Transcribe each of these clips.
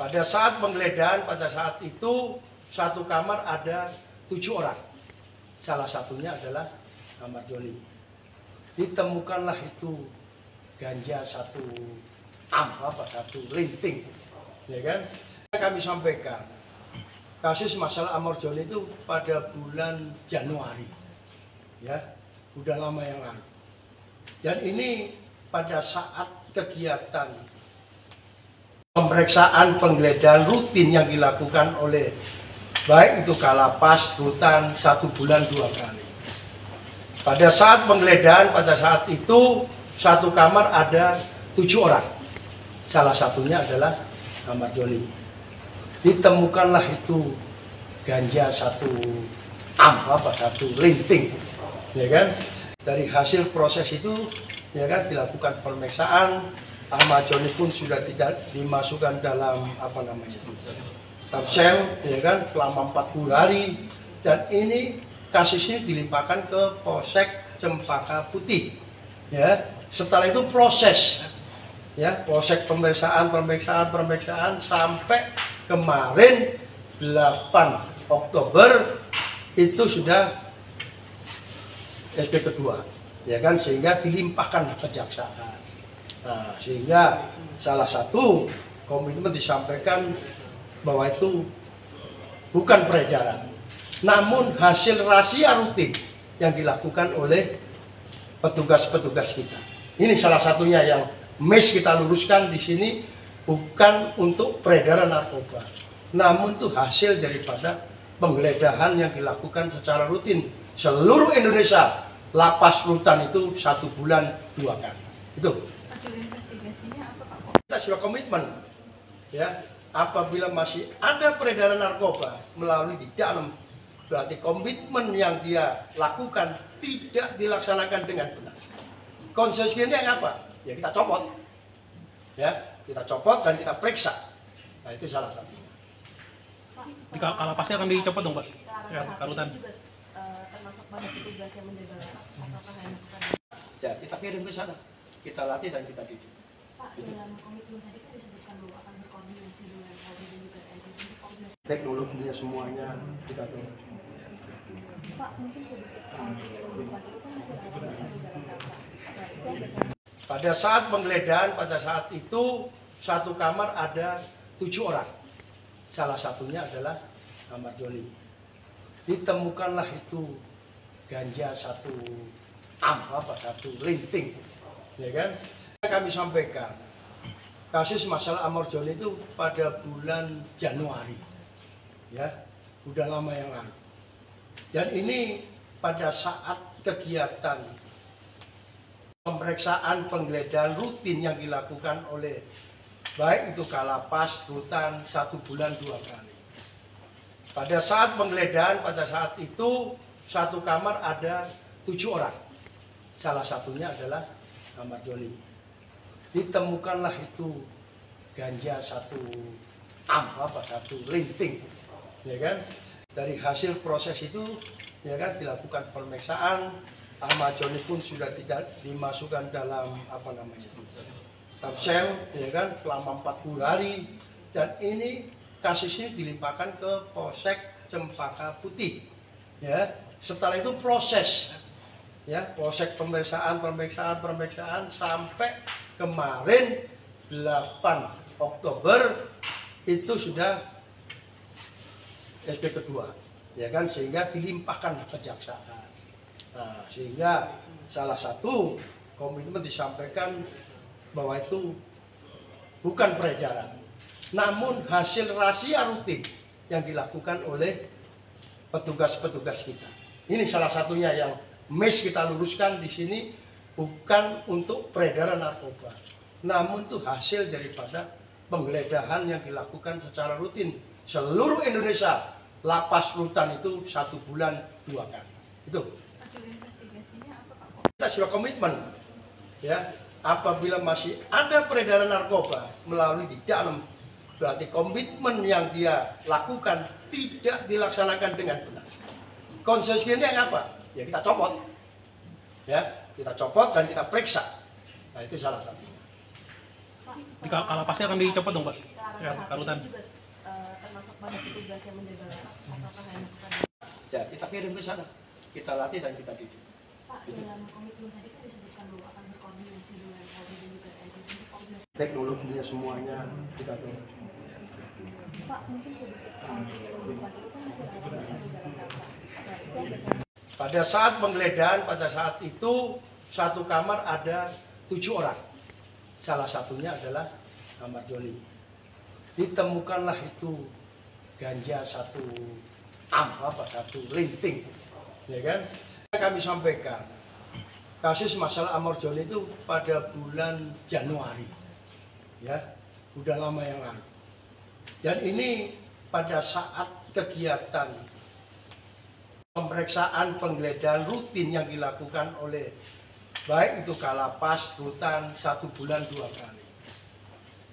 Pada saat penggeledahan, pada saat itu satu kamar ada 7 orang. Salah satunya adalah kamar Joni. Ditemukanlah itu ganja satu linting, ya kan? Kami sampaikan kasus masalah Amor Joni itu pada bulan Januari, ya, udah lama yang lalu. Dan ini pada saat kegiatan pemeriksaan penggeledahan rutin yang dilakukan oleh baik itu Kalapas, Rutan 1 bulan 2 kali. Pada saat penggeledahan, pada saat itu satu kamar ada 7 orang. Salah satunya adalah kamar Joni. Ditemukanlah itu ganja satu linting, ya kan? Dari hasil proses itu, ya kan, dilakukan pemeriksaan. Ahmad Joni pun sudah tidak dimasukkan dalam sel, ya kan, selama 40 hari. Dan ini kasus ini dilimpahkan ke Polsek Cempaka Putih, ya. Setelah itu proses, ya, proses pemeriksaan sampai kemarin 8 Oktober itu sudah SP kedua, ya kan, sehingga dilimpahkan ke kejaksaan. Nah, sehingga salah satu komitmen disampaikan bahwa itu bukan peredaran, namun hasil rahasia rutin yang dilakukan oleh petugas-petugas kita. Ini salah satunya yang kita luruskan di sini, bukan untuk peredaran narkoba, namun itu hasil daripada penggeledahan yang dilakukan secara rutin seluruh Indonesia. Lapas Rutan itu 1 bulan 2 kali. Itu. Hasil investigasinya apa, Pak? Kita sudah komitmen, ya, apabila masih ada peredaran narkoba melalui di dalam, berarti komitmen yang dia lakukan tidak dilaksanakan dengan benar. Konsekuensinya apa? Ya kita copot, ya, kita copot dan kita periksa. Nah, itu salah satu. Di Kalapasnya akan dicopot dong, Pak? Ya, Rutan. Termasuk pada petugas yang menjaga lapas, apakah hanya Ya, kita kirim ke sana, kita latih dan kita didik. Pak, dalam komitmen tadi kan disebutkan bahwa akan berkoordinasi dengan Polri dan juga TNI. Teknologinya semuanya kita tahu. Pak, mungkin sedikit kehidupan itu kan masih ada di dalam lapas. Pada saat penggeledahan, pada saat itu satu kamar ada 7 orang. Salah satunya adalah kamar Joni. Ditemukanlah itu ganja satu linting, ya kan? Kami sampaikan kasus masalah Amor Joni itu pada bulan Januari, ya, udah lama yang lalu. Dan ini pada saat kegiatan pemeriksaan penggeledahan rutin yang dilakukan oleh baik itu Kalapas, Rutan 1 bulan 2 kali. Pada saat penggeledahan, pada saat itu satu kamar ada 7 orang. Salah satunya adalah kamar Joni. Ditemukanlah itu ganja satu linting, ya kan? Dari hasil proses itu, ya kan, dilakukan pemeriksaan. Ahmad Joni pun sudah tidak dimasukkan dalam sel, ya kan, selama 40 hari. Dan ini kasus ini dilimpahkan ke Polsek Cempaka Putih, ya. Setelah itu proses, ya, proses pemeriksaan sampai kemarin 8 Oktober itu sudah SP kedua, ya kan, sehingga dilimpahkan ke kejaksaan. Nah, sehingga salah satu komitmen disampaikan bahwa itu bukan peredaran, namun hasil rahasia rutin yang dilakukan oleh petugas-petugas kita. Ini salah satunya yang kita luruskan di sini, bukan untuk peredaran narkoba, namun itu hasil daripada penggeledahan yang dilakukan secara rutin seluruh Indonesia. Lapas Rutan itu 1 bulan 2 kali. Itu. Hasil investigasinya apa, Pak? Kita sudah komitmen, ya, apabila masih ada peredaran narkoba melalui di dalam, berarti komitmen yang dia lakukan tidak dilaksanakan dengan benar. Konsekuensinya apa? Ya kita copot, ya, kita copot dan kita periksa. Nah, itu salah satu. Di Kalapasnya akan dicopot dong, Pak? Ya, karutan. juga termasuk pada petugas yang menjaga lapas, apakah hanya kepada Ya, kita kirim ke sana, kita latih dan kita didik. Pak? Dalam komitmen tadi kan disebutkan bahwa akan berkoordinasi dengan Polri dan juga TNI untuk koordinasi. Teknologinya semuanya kita tuh. Pak, mungkin sedikit kehidupan itu kan masih relevan di dalam lapas. Nah, itu biasanya Pada saat penggeledahan, pada saat itu satu kamar ada 7 orang. Salah satunya adalah kamar Joni. Ditemukanlah itu ganja satu satu linting, ya kan? Kami sampaikan kasus masalah Amor Joni itu pada bulan Januari, ya, udah lama yang lalu. Dan ini pada saat kegiatan pemeriksaan penggeledahan rutin yang dilakukan oleh baik itu Kalapas, Rutan 1 bulan 2 kali.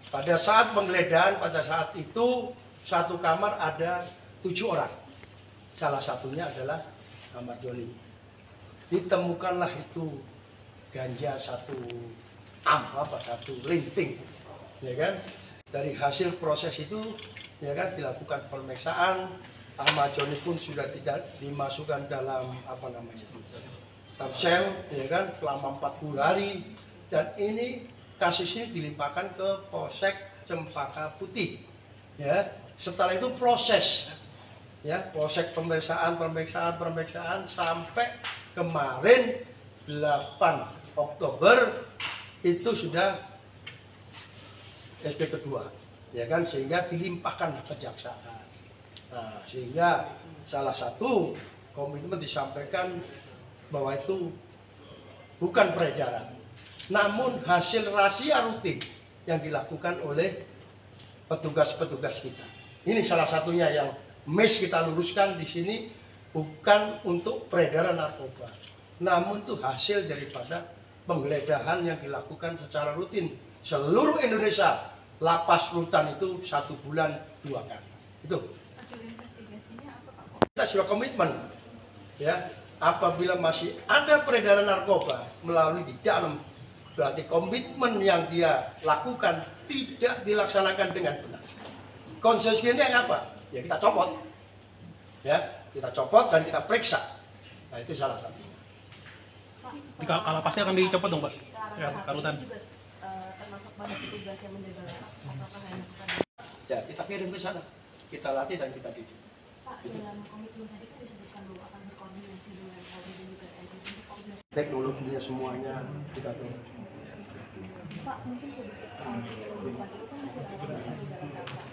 Pada saat penggeledahan, pada saat itu satu kamar ada 7 orang. Salah satunya adalah kamar Joni. Ditemukanlah itu ganja satu satu linting, ya kan? Dari hasil proses itu, ya kan, dilakukan pemeriksaan. Ahmad Joni pun sudah tidak dimasukkan dalam sel, ya kan, selama 40 hari. Dan ini kasus ini dilimpahkan ke Polsek Cempaka Putih. Ya, setelah itu proses, ya, proses pemeriksaan sampai kemarin 8 Oktober itu sudah SP kedua, ya kan, sehingga dilimpahkan ke kejaksaan. Nah, sehingga salah satu komitmen disampaikan bahwa itu bukan peredaran, namun hasil rahasia rutin yang dilakukan oleh petugas-petugas kita. Ini salah satunya yang kita luruskan di sini, bukan untuk peredaran narkoba, namun itu hasil daripada penggeledahan yang dilakukan secara rutin seluruh Indonesia. Lapas Rutan itu 1 bulan 2 kali. Itu. hasil investigasinya apa, Pak? Kita sudah komitmen, ya, apabila masih ada peredaran narkoba melalui di dalam, berarti komitmen yang dia lakukan tidak dilaksanakan dengan benar. Konsekuensinya apa? Ya kita copot, ya, kita copot dan kita periksa. Nah, itu salah satu. Di Kalapasnya akan dicopot dong, Pak? Ya, karutan. juga termasuk pada petugas yang menjaga lapas, apakah hanya kepada Ya, kita kirim ke sana, kita latih dan kita didik. Pak? Dalam komitmen tadi kan disebutkan bahwa akan berkoordinasi dengan Polri dan juga TNI untuk koordinasi. Teknologinya semuanya kita tuh. Pak, mungkin sedikit kehidupan itu kan masih relevan di dalam lapas.